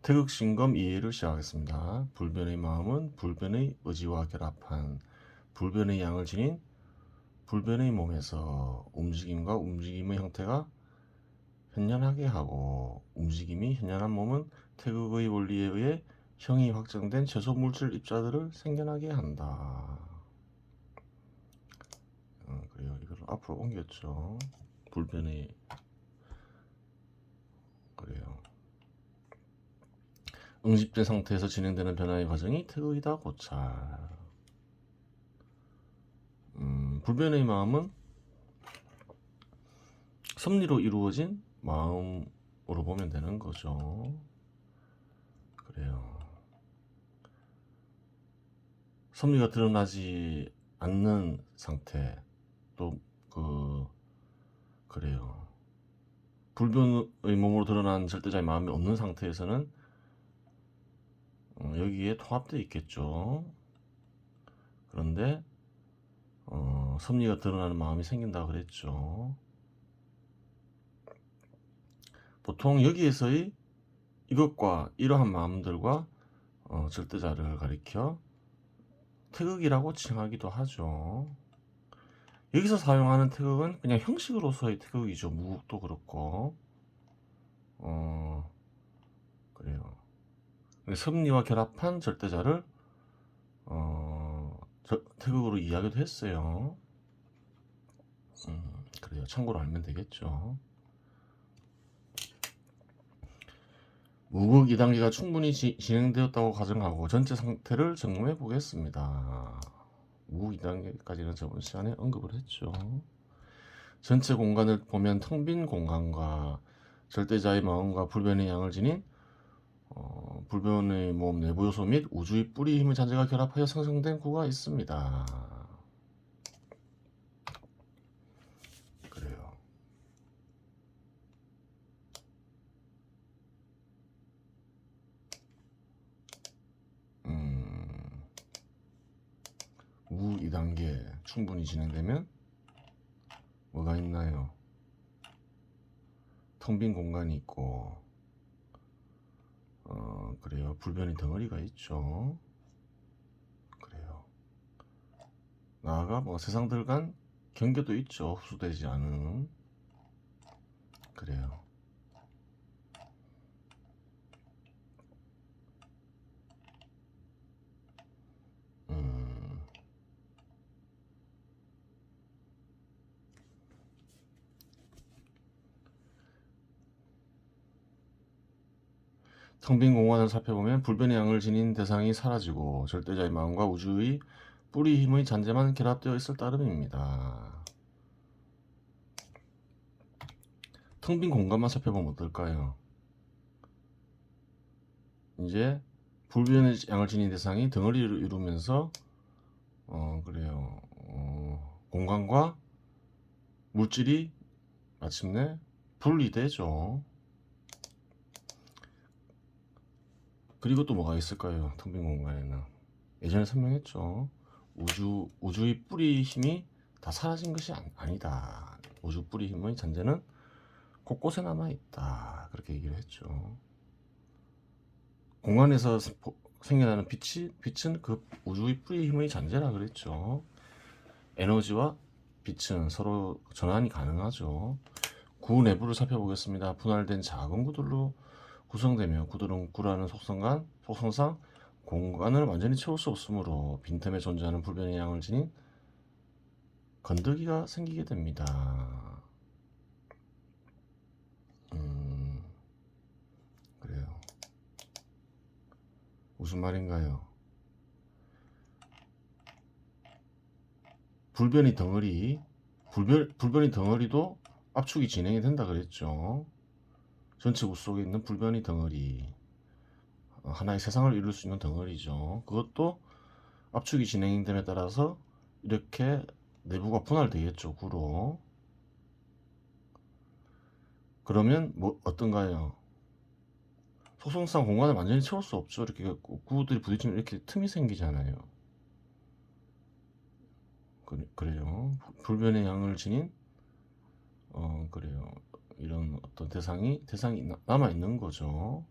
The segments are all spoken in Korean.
태극신검 이해를 시작하겠습니다. 불변의 마음은 불변의 의지와 결합한 불변의 양을 지닌 불변의 몸에서 움직임과 움직임의 형태가 현현하게 하고 움직임이 현현한 몸은 태극의 원리에 의해 형이 확정된 최소 물질 입자들을 생겨나게 한다. 그래요. 이걸 앞으로 옮겼죠. 불변의 그래요. 응집된 상태에서 진행되는 변화의 과정이 태극이다 고찰. 불변의 마음은 섭리로 이루어진 마음으로 보면 되는 거죠. 그래요. 섭리가 드러나지 않는 상태, 또 그래요. 불변의 몸으로 드러난 절대자의 마음이 없는 상태에서는 여기에 통합되어 있겠죠. 그런데 섭리가 드러나는 마음이 생긴다고 그랬죠. 보통 여기에서의 이것과 이러한 마음들과 절대자를 가리켜 태극이라고 칭하기도 하죠. 여기서 사용하는 태극은 그냥 형식으로서의 태극이죠. 무국도 그렇고 그래요. 섭리와 결합한 절대자를 태극으로 이야기도 했어요. 그래요. 참고로 알면 되겠죠. 무국 2단계가 충분히 진행되었다고 가정하고 전체 상태를 점검해 보겠습니다. 무국 2단계까지는 저번 시간에 언급을 했죠. 전체 공간을 보면 텅 빈 공간과 절대자의 마음과 불변의 양을 지닌 불변의 몸 내부 요소 및 우주의 뿌리 힘의 잔재가 결합하여 생성된 구가 있습니다. 그래요. 무 2단계 충분히 진행되면 뭐가 있나요? 텅 빈 공간이 있고 그래요. 불변의 덩어리가 있죠. 그래요. 나아가 뭐 세상들 간 경계도 있죠. 흡수되지 않은. 그래요. 텅 빈 공간을 살펴보면 불변의 양을 지닌 대상이 사라지고 절대자의 마음과 우주의 뿌리 힘의 잔재만 결합되어 있을 따름입니다. 텅 빈 공간만 살펴보면 어떨까요? 이제 불변의 양을 지닌 대상이 덩어리를 이루면서 그래요. 공간과 물질이 마침내 분리되죠. 그리고 또 뭐가 있을까요? 텅 빈 공간에는 예전에 설명했죠. 우주의 뿌리 힘이 다 사라진 것이 아니다. 우주 뿌리 힘의 잔재는 곳곳에 남아 있다. 그렇게 얘기를 했죠. 공간에서 생겨나는 빛은 그 우주의 뿌리 힘의 잔재라 그랬죠. 에너지와 빛은 서로 전환이 가능하죠. 구 내부를 살펴보겠습니다. 분할된 작은 구들로 구성되며 구들은 구라는 속성상 공간을 완전히 채울 수 없으므로 빈틈에 존재하는 불변의 양을 지닌 건더기가 생기게 됩니다. 그래요. 무슨 말인가요? 불변의 덩어리도 압축이 진행이 된다 그랬죠. 전체 구 속에 있는 불변의 덩어리, 하나의 세상을 이룰 수 있는 덩어리죠. 그것도 압축이 진행됨에 따라서 이렇게 내부가 분할되겠죠. 구로. 그러면 뭐 어떤가요? 속성상 공간을 완전히 채울 수 없죠. 이렇게 구들이 부딪히면 이렇게 틈이 생기잖아요. 그래요. 불변의 양을 지닌 그래요. 이런 어떤 대상이 남아 있는 거죠.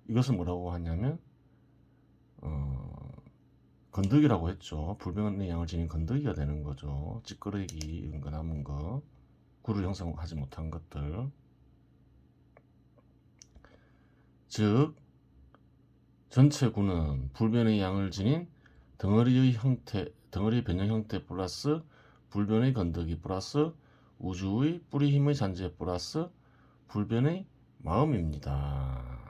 이것을 뭐라고 하냐면 건더기라고 했죠. 불변의 양을 지닌 건더기가 되는 거죠. 찌끄러기 이런 거 남은 거, 구를 형성하지 못한 것들. 즉 전체 구는 불변의 양을 지닌 덩어리의 변형 형태 플러스 불변의 건더기 플러스 우주의 뿌리 힘의 잔재 플러스 불변의 마음입니다.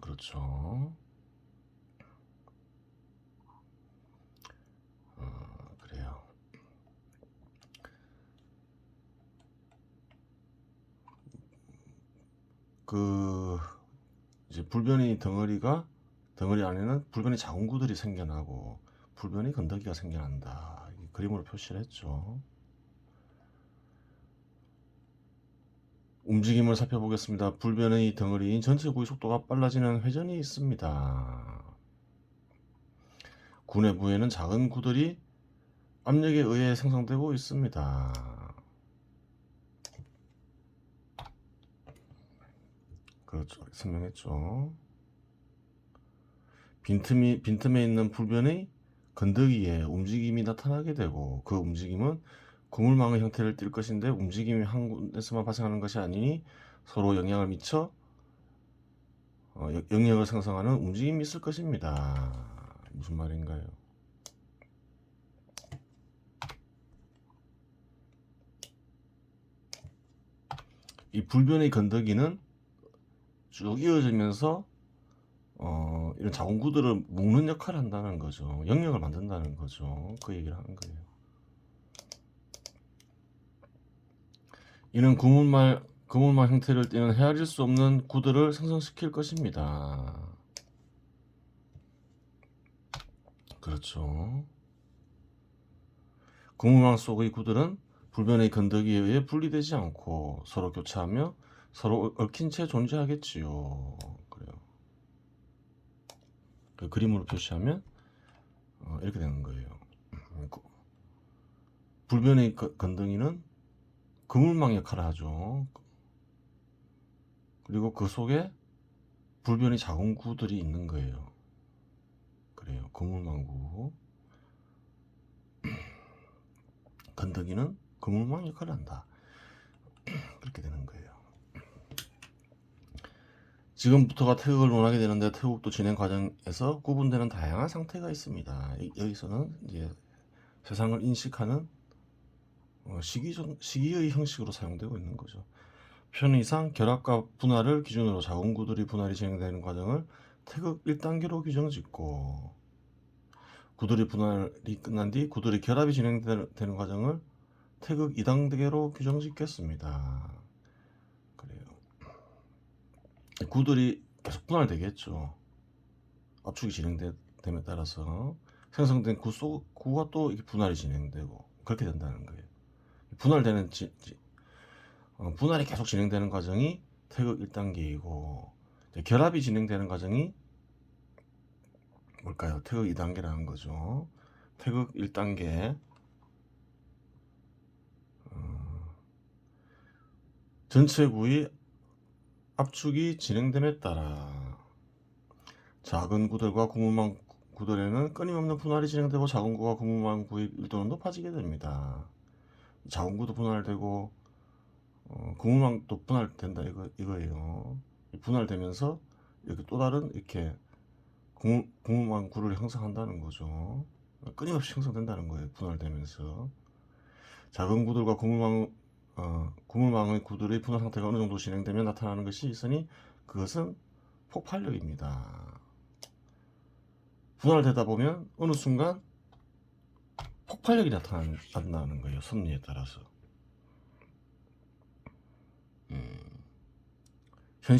그렇죠. 그래요. 이제 불변의 덩어리 안에는 불변의 자궁구들이 생겨나고 불변의 건더기가 생겨난다. 그림으로 표시를 했죠. 움직임을 살펴보겠습니다. 불변의 덩어리인 전체 구의 속도가 빨라지는 회전이 있습니다. 구 내부에는 작은 구들이 압력에 의해 생성되고 있습니다. 그렇죠. 설명했죠. 빈틈에 있는 불변의 건더기에 움직임이 나타나게 되고 그 움직임은 그물망의 형태를 띨 것인데 움직임이 한 군데서만 발생하는 것이 아니니 서로 영향을 미쳐 영역을 생성하는 움직임이 있을 것입니다. 무슨 말인가요? 이 불변의 건더기는 쭉 이어지면서 이런 자궁구들을 묶는 역할을 한다는 거죠. 영역을 만든다는 거죠. 그 얘기를 하는 거예요. 이는 그물망 형태를 띠는 헤아릴 수 없는 구들을 생성시킬 것입니다. 그렇죠. 그물망 속의 구들은 불변의 건더기에 의해 분리되지 않고 서로 교차하며 서로 얽힌 채 존재하겠지요. 그래요. 그 그림으로 표시하면 이렇게 되는 거예요. 불변의 건더기는 그물망 역할을 하죠. 그리고 그 속에 불변의 자궁구들이 있는 거예요. 그래요. 그물망구. 건더기는 그물망 역할을 한다. 그렇게 되는 거예요. 지금부터가 태극을 논하게 되는데 태극도 진행 과정에서 구분되는 다양한 상태가 있습니다. 여기서는 이제 세상을 인식하는 시기의 형식으로 사용되고 있는 거죠. 편의상 결합과 분할을 기준으로 자궁구들이 분할이 진행되는 과정을 태극 1단계로 규정짓고 구들이 분할이 끝난 뒤 구들이 결합이 진행되는 과정을 태극 2단계로 규정짓겠습니다. 그래요. 구들이 계속 분할되겠죠. 압축이 진행됨에 따라서 생성된 구가 또 이렇게 분할이 진행되고 그렇게 된다는 거예요. 분할이 계속 진행되는 과정이 태극 1단계이고 결합이 진행되는 과정이 뭘까요? 태극 2단계라는 거죠. 태극 1단계 전체 구의 압축이 진행됨에 따라 작은 구들과 그물망 구들에는 끊임없는 분할이 진행되고 작은 구와 그물망 구의 밀도는 높아지게 됩니다. 작은 구도 분할되고 그물망도 분할된다 이거예요. 분할되면서 이렇게 또 다른 이렇게 그물망 구를 형성한다는 거죠. 끊임없이 형성된다는 거예요. 분할되면서 작은 구들과 그물망의 구들의 분할 상태가 어느 정도 진행되면 나타나는 것이 있으니 그것은 폭발력입니다. 분할되다 보면 어느 순간 폭발력이 나타나는 거예요. 섭리에 따라서. 현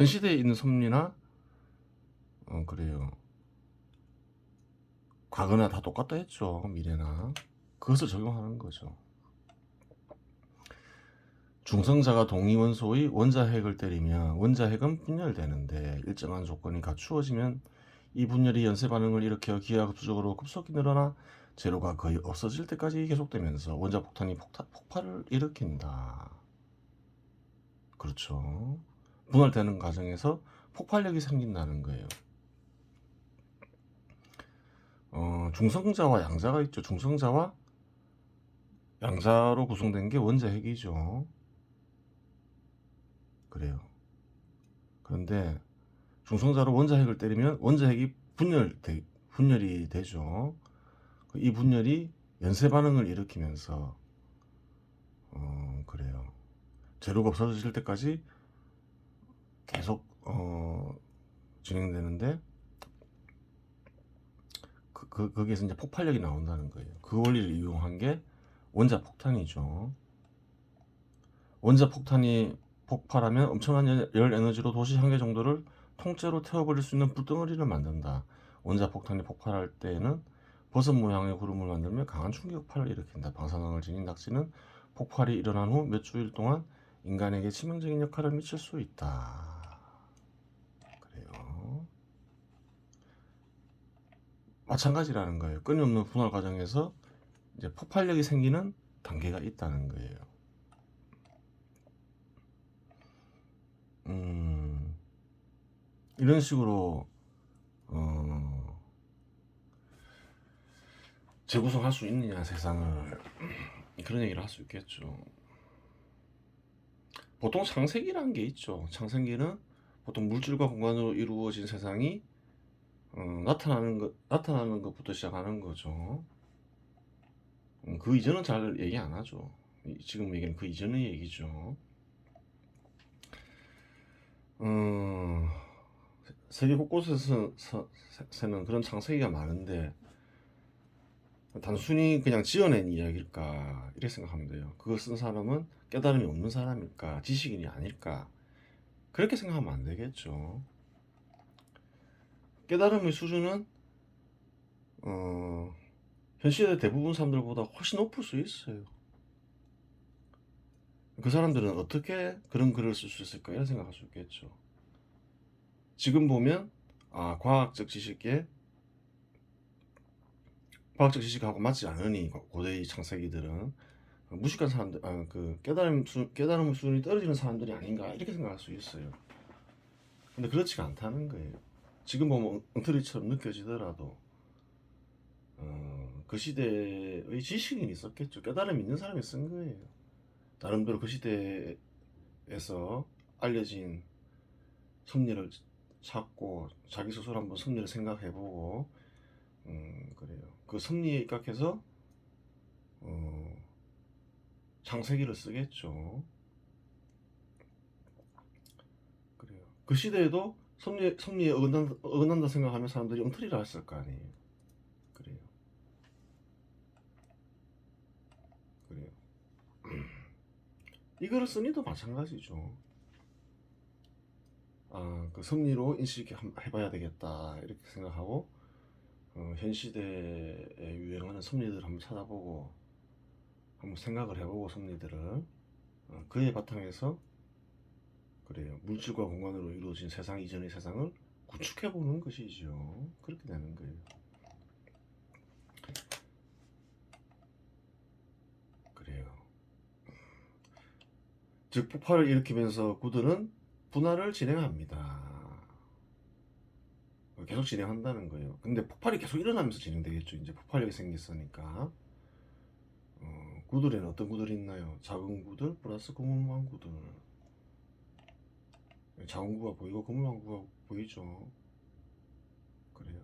시대에 있는 섭리나 그래요. 과거나 다 똑같다 했죠. 미래나. 그것을 적용하는 거죠. 중성자가 동위원소의 원자핵을 때리면 원자핵은 분열되는데 일정한 조건이 갖추어지면 이 분열이 연쇄 반응을 일으켜 기하급수적으로 급속히 늘어나 재료가 거의 없어질 때까지 계속되면서 원자폭탄이 폭발을 일으킨다. 그렇죠. 분할되는 과정에서 폭발력이 생긴다는 거예요. 중성자와 양자가 있죠. 중성자와 양자로 구성된 게 원자핵이죠. 그래요. 그런데 중성자로 원자핵을 때리면 원자핵이 분열이 되죠. 이 분열이 연쇄 반응을 일으키면서 그래요. 재료가 없어질 때까지 계속 진행되는데 거기에서 이제 폭발력이 나온다는 거예요. 그 원리를 이용한 게 원자폭탄이죠. 원자폭탄이 폭발하면 엄청난 열 에너지로 도시 한 개 정도를 통째로 태워버릴 수 있는 불덩어리를 만든다. 원자폭탄이 폭발할 때에는 버섯 모양의 구름을 만들며 강한 충격파를 일으킨다. 방사능을 지닌 낙지는 폭발이 일어난 후 몇 주일 동안 인간에게 치명적인 역할을 미칠 수 있다. 그래요. 마찬가지라는 거예요. 끊임없는 분할 과정에서 이제 폭발력이 생기는 단계가 있다는 거예요. 이런 식으로 재구성할 수 있느냐 세상을, 그런 얘기를 할 수 있겠죠. 보통 창세기라는 게 있죠. 창세기는 보통 물질과 공간으로 이루어진 세상이 나타나는 것부터 시작하는 거죠. 그 이전은 잘 얘기 안 하죠. 지금 얘기는 그 이전의 얘기죠. 세계 곳곳에서는 그런 창세기가 많은데 단순히 그냥 지어낸 이야기일까 이렇게 생각하면 돼요. 그거 쓴 사람은 깨달음이 없는 사람일까, 지식인이 아닐까, 그렇게 생각하면 안 되겠죠. 깨달음의 수준은 현 시대 대부분 사람들보다 훨씬 높을 수 있어요. 그 사람들은 어떻게 그런 글을 쓸 수 있을까 이런 생각할 수 있겠죠. 지금 보면 과학적 지식하고 맞지 않으니 고대의 창세기들은 무식한 사람들, 그 깨달음 수준이 떨어지는 사람들이 아닌가 이렇게 생각할 수 있어요. 근데 그렇지가 않다는 거예요. 지금 보면 엉터리처럼 느껴지더라도 그 시대의 지식인이 썼겠죠. 깨달음 있는 사람이 쓴 거예요. 나름대로 그 시대에서 알려진 섭리를 찾고 자기 스스로 한번 섭리를 생각해보고 그래요. 그 섭리에 입각해서 창세기를 쓰겠죠. 그래요. 그 시대에도 섭리에 어긋난다 생각하면 사람들이 엉터리를 했을 거 아니에요. 그래요. 이거를 쓰니도 마찬가지죠. 그 섭리로 인식해봐야 되겠다 이렇게 생각하고 현 시대에 유행하는 섭리들을 한번 찾아보고 한번 생각을 해보고 섭리들을 그에 바탕에서 그래요. 물질과 공간으로 이루어진 세상 이전의 세상을 구축해보는 것이죠. 그렇게 되는 거예요. 그래요. 즉 폭발을 일으키면서 구들은 분할을 진행합니다. 계속 진행한다는 거예요. 근데 폭발이 계속 일어나면서 진행되겠죠. 이제 폭발력이 생겼으니까. 구들에는 어떤 구들이 있나요? 작은 구들 플러스 거물망 구들. 작은 구가 보이고 거물망 구가 보이죠. 그래요.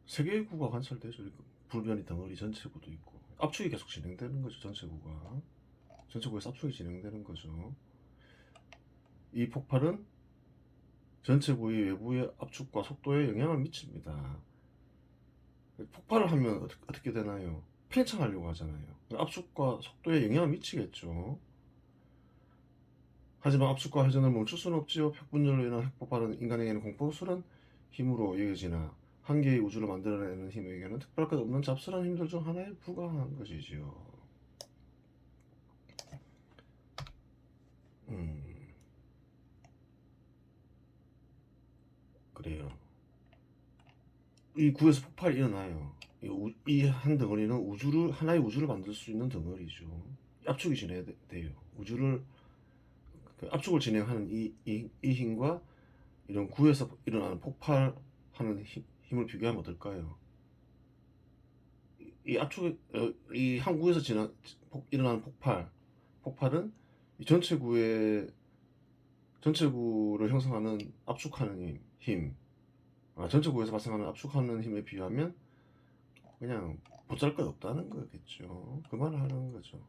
세 개의 구가 관찰되죠. 불변이 덩어리 전체 구도 있고 압축이 계속 진행되는 거죠. 전체 구에서 압축이 진행되는 거죠. 이 폭발은 전체 부위 외부의 압축과 속도에 영향을 미칩니다. 폭발을 하면 어떻게 되나요? 팽창하려고 하잖아요. 압축과 속도에 영향을 미치겠죠. 하지만 압축과 회전을 멈출 수는 없지요. 핵분열로 인한 핵폭발은 인간에게는 공포스러운 힘으로 여겨지나 한 개의 우주를 만들어내는 힘에게는 특별할 것 없는 잡스러운 힘들 중 하나에 불과한 것이지요. 그래요. 이 구에서 폭발이 일어나요. 이 한 덩어리는 하나의 우주를 만들 수 있는 덩어리죠. 압축이 진행돼요. 우주를 그 압축을 진행하는 이 힘과 이런 구에서 일어나는 폭발하는 힘을 비교하면 어떨까요? 이 압축, 이 항구에서 일어나는 폭발은 이 전체 구를 형성하는 압축하는 전체 구에서 발생하는 압축하는 힘에 비하면 그냥 보잘것없다는 거겠죠. 그 말을 하는 거죠.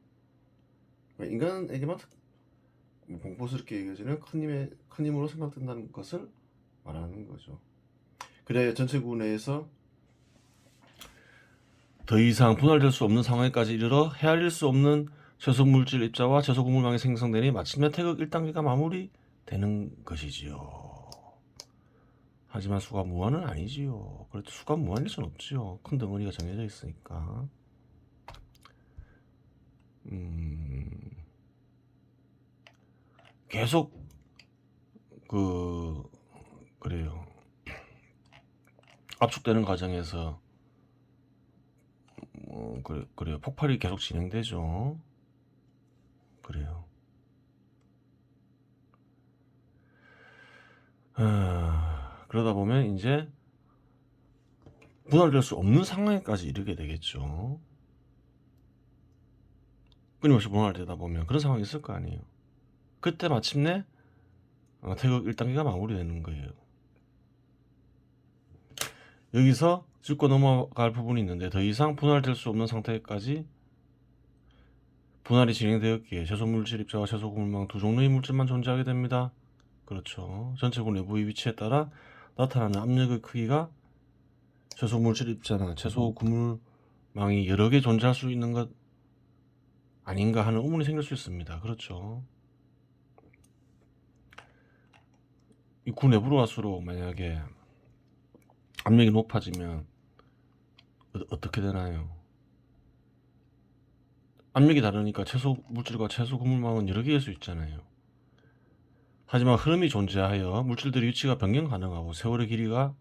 인간에게만 공포스럽게 얘기해지는 큰 힘으로 생각된다는 것을 말하는 거죠. 그래 전체 구 내에서 더 이상 분할될 수 없는 상황에까지 이르러 헤아릴 수 없는 최소 물질 입자와 최소 구물망이 생성되니 마침내 태극 1단계가 마무리되는 것이지요. 하지만 수가 무한은 아니지요. 그래도 수가 무한일 순 없지요. 큰 덩어리가 정해져 있으니까. 계속 그래요. 압축되는 과정에서 그래요. 폭발이 계속 진행되죠. 그래요. 그러다 보면 이제 분할될 수 없는 상황에까지 이르게 되겠죠. 끊임없이 분할되다 보면 그런 상황이 있을 거 아니에요. 그때 마침내 태극 1단계가 마무리되는 거예요. 여기서 짚고 넘어갈 부분이 있는데 더 이상 분할될 수 없는 상태까지 분할이 진행되었기에 최소 물질 입자와 최소 구물망 두 종류의 물질만 존재하게 됩니다. 그렇죠. 전체구 내부의 위치에 따라 나타나는 압력의 크기가 최소 물질 입자나 최소 구물망이 여러 개 존재할 수 있는 것 아닌가 하는 의문이 생길 수 있습니다. 그렇죠. 이 구 내부로 갈수록 만약에 압력이 높아지면 어떻게 되나요? 압력이 다르니까 최소 물질과 최소 구물망은 여러 개일 수 있잖아요. 하지만 흐름이 존재하여 물질들의 위치가 변경 가능하고 세월의 길이가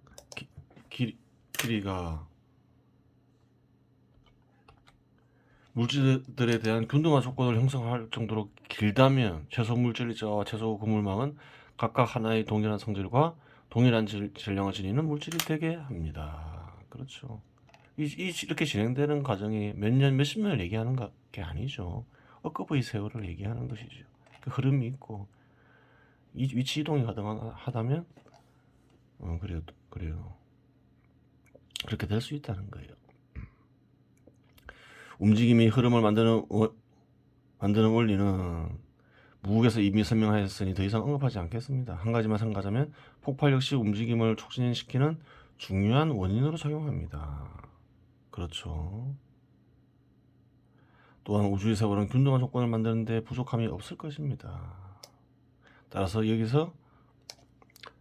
물질들에 대한 균등한 조건을 형성할 정도로 길다면 최소 물질자와 최소 구물망은 각각 하나의 동일한 성질과 동일한 질량을 지니는 물질이 되게 합니다. 그렇죠. 이렇게 진행되는 과정이 몇 년, 몇십 년을 얘기하는 게 아니죠. 엊그버의 세월을 얘기하는 것이죠. 그 흐름이 있고 위치 이동이 가능하다면 그래요. 그렇게 될 수 있다는 거예요. 움직임이 흐름을 만드는 원리는 무국에서 이미 설명하였으니 더 이상 언급하지 않겠습니다. 한 가지만 생각하자면 폭발 역시 움직임을 촉진시키는 중요한 원인으로 작용합니다. 그렇죠. 또한 우주의 세월은 균등한 조건을 만드는 데 부족함이 없을 것입니다. 따라서 여기서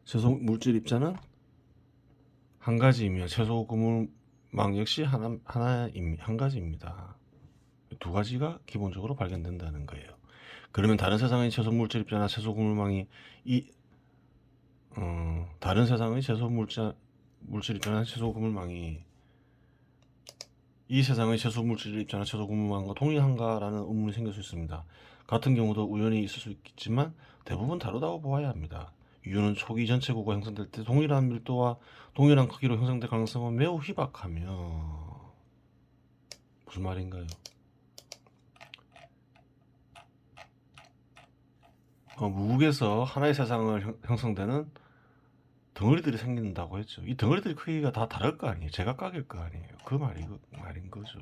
최소 물질 입자는 한 가지이며 최소 구물망 역시 한 가지입니다. 두 가지가 기본적으로 발견된다는 거예요. 그러면 다른 세상의 최소 물질 입자나 최소 구물망이 다른 세상의 최소 물질 입자나 최소 구물망이 이 세상의 최소 물질 입자나 최소 구물망과 동일한가라는 의문이 생길 수 있습니다. 같은 경우도 우연히 있을 수 있겠지만 대부분 다르다고 보아야 합니다. 이유는 초기 전체구가 형성될 때 동일한 밀도와 동일한 크기로 형성될 가능성은 매우 희박하며 무슨 말인가요? 무국에서 하나의 세상을 형성되는 덩어리들이 생긴다고 했죠. 이 덩어리들의 크기가 다 다를 거 아니에요. 제각각일 거 아니에요. 그 말인 거죠.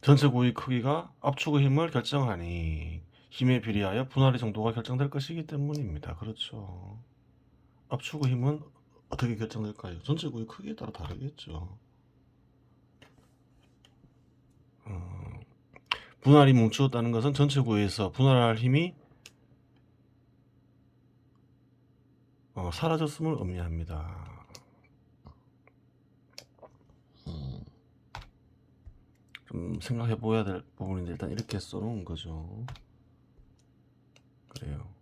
전체 구의 크기가 압축의 힘을 결정하니 힘에 비례하여 분할의 정도가 결정될 것이기 때문입니다. 그렇죠. 압축의 힘은 어떻게 결정될까요? 전체 구의 크기에 따라 다르겠죠. 분할이 뭉쳤다는 것은 전체 구에서 분할할 힘이 사라졌음을 의미합니다. 좀 생각해 보아야 될 부분인데 일단 이렇게 써놓은 거죠. 그래요.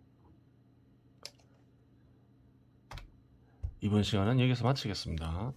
이번 시간은 여기서 마치겠습니다.